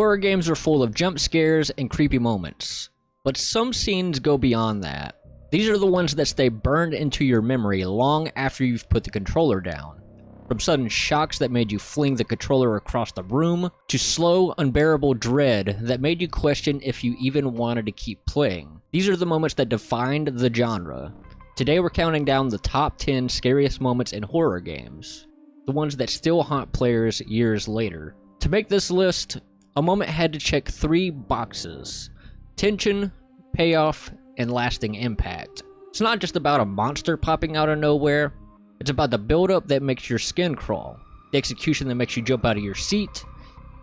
Horror games are full of jump scares and creepy moments, but some scenes go beyond that. These are the ones that stay burned into your memory long after you've put the controller down. From sudden shocks that made you fling the controller across the room, to slow, unbearable dread that made you question if you even wanted to keep playing. These are the moments that defined the genre. Today we're counting down the top 10 scariest moments in horror games, the ones that still haunt players years later. To make this list, a moment had to check 3 boxes: tension, payoff, and lasting impact. It's not just about a monster popping out of nowhere, it's about the build-up that makes your skin crawl, the execution that makes you jump out of your seat,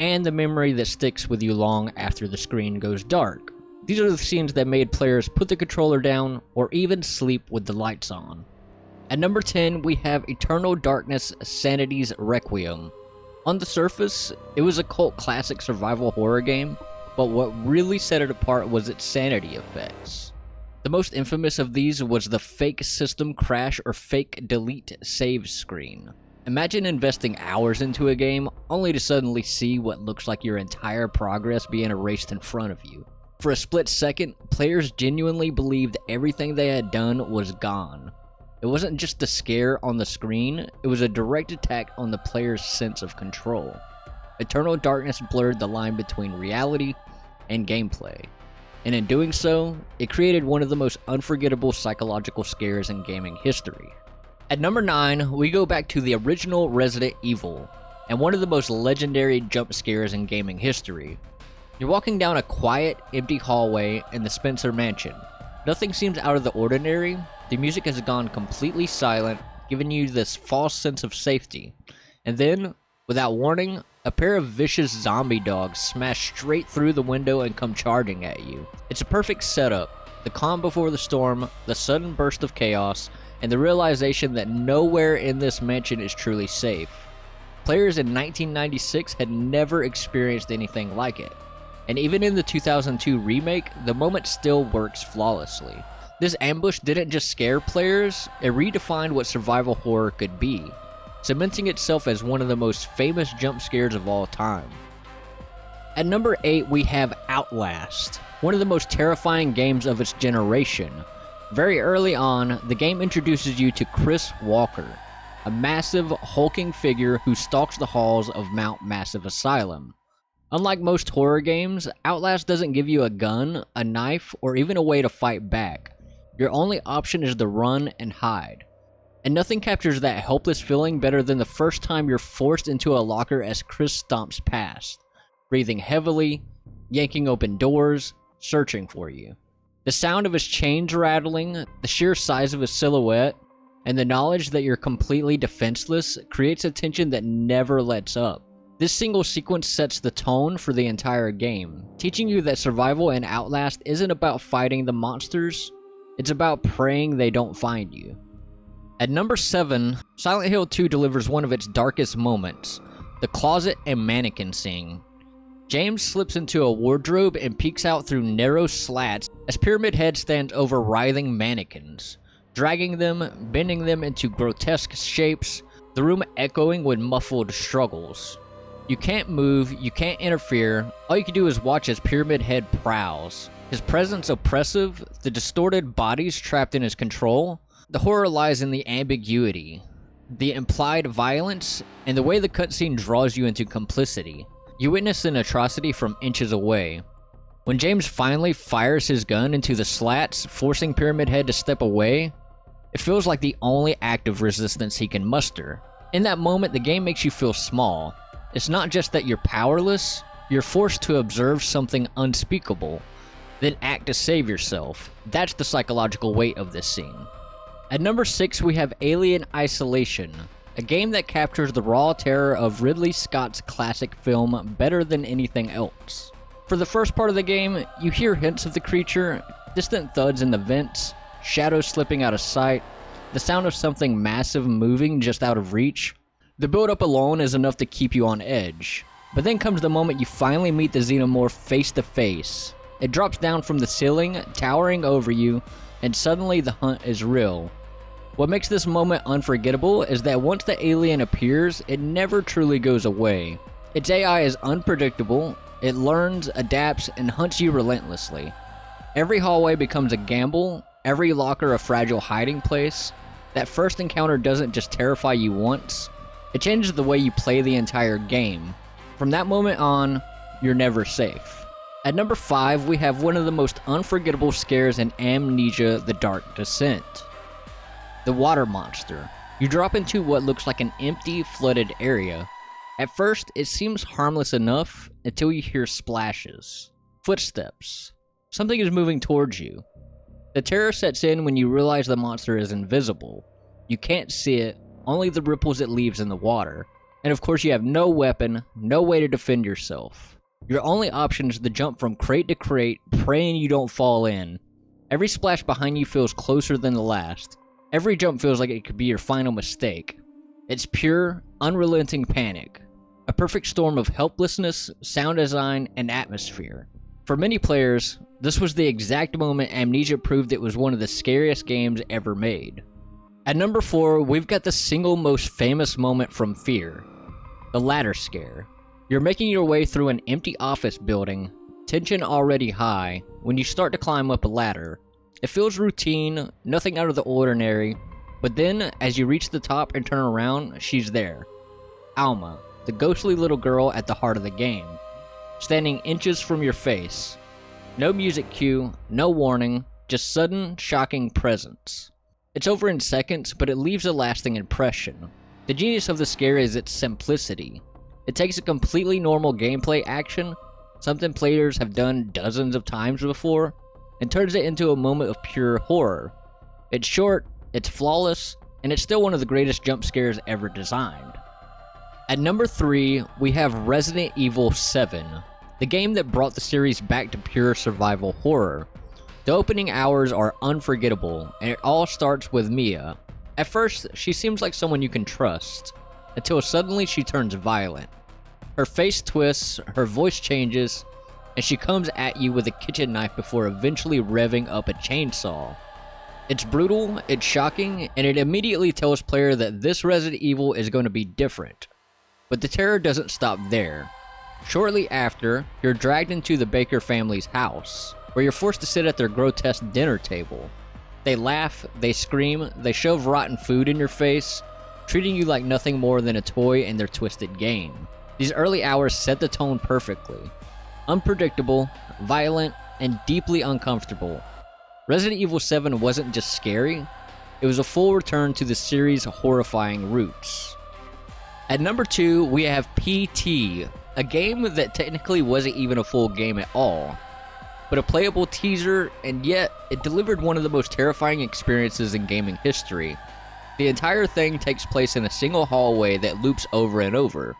and the memory that sticks with you long after the screen goes dark. These are the scenes that made players put the controller down or even sleep with the lights on. At number 10, we have Eternal Darkness: Sanity's Requiem. On the surface, it was a cult classic survival horror game, but what really set it apart was its sanity effects. The most infamous of these was the fake system crash or fake delete save screen. Imagine investing hours into a game only to suddenly see what looks like your entire progress being erased in front of you. For a split second, players genuinely believed everything they had done was gone. It wasn't just a scare on the screen, it was a direct attack on the player's sense of control. Eternal Darkness blurred the line between reality and gameplay, and in doing so, it created one of the most unforgettable psychological scares in gaming history. At number 9, we go back to the original Resident Evil, and one of the most legendary jump scares in gaming history. You're walking down a quiet, empty hallway in the Spencer Mansion. Nothing seems out of the ordinary. The music has gone completely silent, giving you this false sense of safety. And then, without warning, a pair of vicious zombie dogs smash straight through the window and come charging at you. It's a perfect setup. The calm before the storm, the sudden burst of chaos, and the realization that nowhere in this mansion is truly safe. Players in 1996 had never experienced anything like it. And even in the 2002 remake, the moment still works flawlessly. This ambush didn't just scare players, it redefined what survival horror could be, cementing itself as one of the most famous jump scares of all time. At number 8, we have Outlast, one of the most terrifying games of its generation. Very early on, the game introduces you to Chris Walker, a massive, hulking figure who stalks the halls of Mount Massive Asylum. Unlike most horror games, Outlast doesn't give you a gun, a knife, or even a way to fight back. Your only option is to run and hide. And nothing captures that helpless feeling better than the first time you're forced into a locker as Chris stomps past, breathing heavily, yanking open doors, searching for you. The sound of his chains rattling, the sheer size of his silhouette, and the knowledge that you're completely defenseless creates a tension that never lets up. This single sequence sets the tone for the entire game, teaching you that survival in Outlast isn't about fighting the monsters, it's about praying they don't find you. At number 7, Silent Hill 2 delivers one of its darkest moments, the closet and mannequin scene. James slips into a wardrobe and peeks out through narrow slats as Pyramid Head stands over writhing mannequins, dragging them, bending them into grotesque shapes, the room echoing with muffled struggles. You can't move, you can't interfere, all you can do is watch as Pyramid Head prowls. His presence oppressive, the distorted bodies trapped in his control. The horror lies in the ambiguity, the implied violence, and the way the cutscene draws you into complicity. You witness an atrocity from inches away. When James finally fires his gun into the slats, forcing Pyramid Head to step away, it feels like the only act of resistance he can muster. In that moment, the game makes you feel small. It's not just that you're powerless, you're forced to observe something unspeakable, then act to save yourself. That's the psychological weight of this scene. At number 6, we have Alien Isolation, a game that captures the raw terror of Ridley Scott's classic film better than anything else. For the first part of the game, you hear hints of the creature, distant thuds in the vents, shadows slipping out of sight, the sound of something massive moving just out of reach. The build-up alone is enough to keep you on edge. But then comes the moment you finally meet the xenomorph face to face. It drops down from the ceiling, towering over you, and suddenly the hunt is real. What makes this moment unforgettable is that once the alien appears, it never truly goes away. Its AI is unpredictable, It learns, adapts, and hunts you relentlessly. Every hallway becomes a gamble, every locker a fragile hiding place. That first encounter doesn't just terrify you once, it changes the way you play the entire game. From that moment on, you're never safe. At number 5, we have one of the most unforgettable scares in Amnesia: The Dark Descent. The water monster. You drop into what looks like an empty, flooded area. At first, it seems harmless enough until you hear splashes, footsteps. Something is moving towards you. The terror sets in when you realize the monster is invisible. You can't see it, only the ripples it leaves in the water. And of course you have no weapon, no way to defend yourself. Your only option is to jump from crate to crate, praying you don't fall in. Every splash behind you feels closer than the last. Every jump feels like it could be your final mistake. It's pure, unrelenting panic. A perfect storm of helplessness, sound design, and atmosphere. For many players, this was the exact moment Amnesia proved it was one of the scariest games ever made. At number 4, we've got the single most famous moment from F.E.A.R. The ladder scare. You're making your way through an empty office building, tension already high, when you start to climb up a ladder. It feels routine, nothing out of the ordinary, but then, as you reach the top and turn around, she's there. Alma, the ghostly little girl at the heart of the game, standing inches from your face. No music cue, no warning, just sudden, shocking presence. It's over in seconds, but it leaves a lasting impression. The genius of the scare is its simplicity. It takes a completely normal gameplay action, something players have done dozens of times before, and turns it into a moment of pure horror. It's short, it's flawless, and it's still one of the greatest jump scares ever designed. At number 3, we have Resident Evil 7, the game that brought the series back to pure survival horror. The opening hours are unforgettable, and it all starts with Mia. At first, she seems like someone you can trust, until suddenly she turns violent. Her face twists, her voice changes, and she comes at you with a kitchen knife before eventually revving up a chainsaw. It's brutal, it's shocking, and it immediately tells player that this Resident Evil is going to be different. But the terror doesn't stop there. Shortly after, you're dragged into the Baker family's house, where you're forced to sit at their grotesque dinner table. They laugh, they scream, they shove rotten food in your face, treating you like nothing more than a toy in their twisted game. These early hours set the tone perfectly. Unpredictable, violent, and deeply uncomfortable. Resident Evil 7 wasn't just scary, it was a full return to the series' horrifying roots. At number 2, we have PT, a game that technically wasn't even a full game at all, but a playable teaser, and yet it delivered one of the most terrifying experiences in gaming history. The entire thing takes place in a single hallway that loops over and over,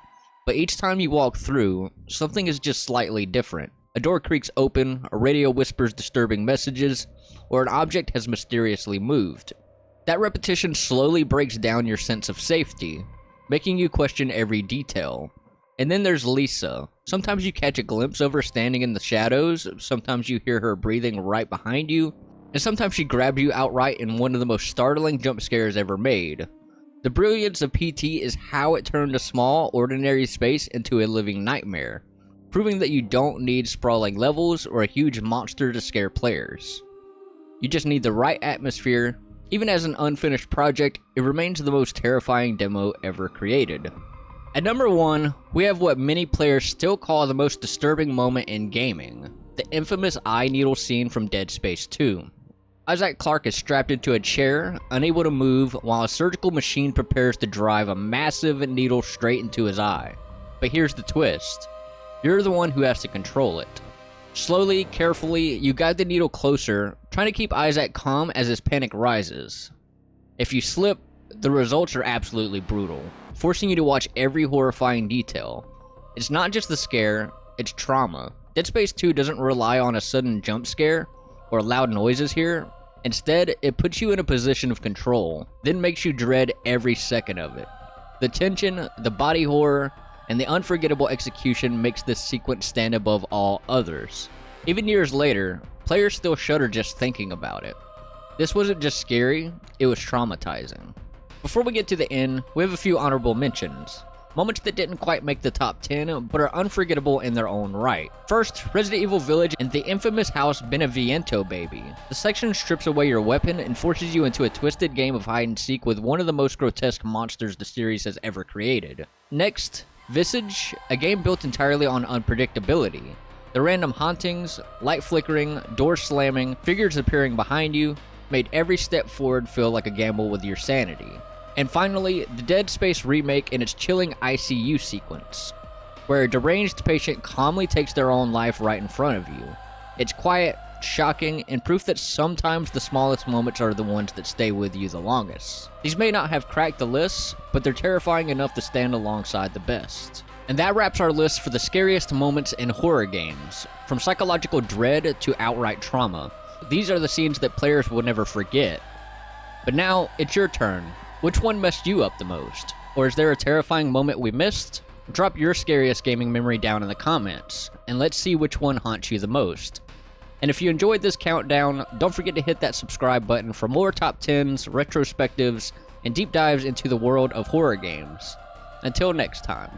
but each time you walk through, something is just slightly different. A door creaks open, a radio whispers disturbing messages, or an object has mysteriously moved. That repetition slowly breaks down your sense of safety, making you question every detail. And then there's Lisa. Sometimes you catch a glimpse of her standing in the shadows, sometimes you hear her breathing right behind you, and sometimes she grabs you outright in one of the most startling jump scares ever made. The brilliance of PT is how it turned a small, ordinary space into a living nightmare, proving that you don't need sprawling levels or a huge monster to scare players. You just need the right atmosphere. Even as an unfinished project, it remains the most terrifying demo ever created. At number 1, we have what many players still call the most disturbing moment in gaming, the infamous eye needle scene from Dead Space 2. Isaac Clarke is strapped into a chair, unable to move, while a surgical machine prepares to drive a massive needle straight into his eye. But here's the twist. You're the one who has to control it. Slowly, carefully, you guide the needle closer, trying to keep Isaac calm as his panic rises. If you slip, the results are absolutely brutal, forcing you to watch every horrifying detail. It's not just the scare, it's trauma. Dead Space 2 doesn't rely on a sudden jump scare or loud noises here. Instead, it puts you in a position of control, then makes you dread every second of it. The tension, the body horror, and the unforgettable execution makes this sequence stand above all others. Even years later, players still shudder just thinking about it. This wasn't just scary, it was traumatizing. Before we get to the end, we have a few honorable mentions. Moments that didn't quite make the top 10, but are unforgettable in their own right. First, Resident Evil Village and the infamous house Beneviento Baby. The section strips away your weapon and forces you into a twisted game of hide and seek with one of the most grotesque monsters the series has ever created. Next, Visage, a game built entirely on unpredictability. The random hauntings, light flickering, doors slamming, figures appearing behind you, made every step forward feel like a gamble with your sanity. And finally, the Dead Space remake and its chilling ICU sequence, where a deranged patient calmly takes their own life right in front of you. It's quiet, shocking, and proof that sometimes the smallest moments are the ones that stay with you the longest. These may not have cracked the list, but they're terrifying enough to stand alongside the best. And that wraps our list for the scariest moments in horror games, from psychological dread to outright trauma. These are the scenes that players will never forget. But now, it's your turn. Which one messed you up the most? Or is there a terrifying moment we missed? Drop your scariest gaming memory down in the comments, and let's see which one haunts you the most. And if you enjoyed this countdown, don't forget to hit that subscribe button for more top 10s, retrospectives, and deep dives into the world of horror games. Until next time.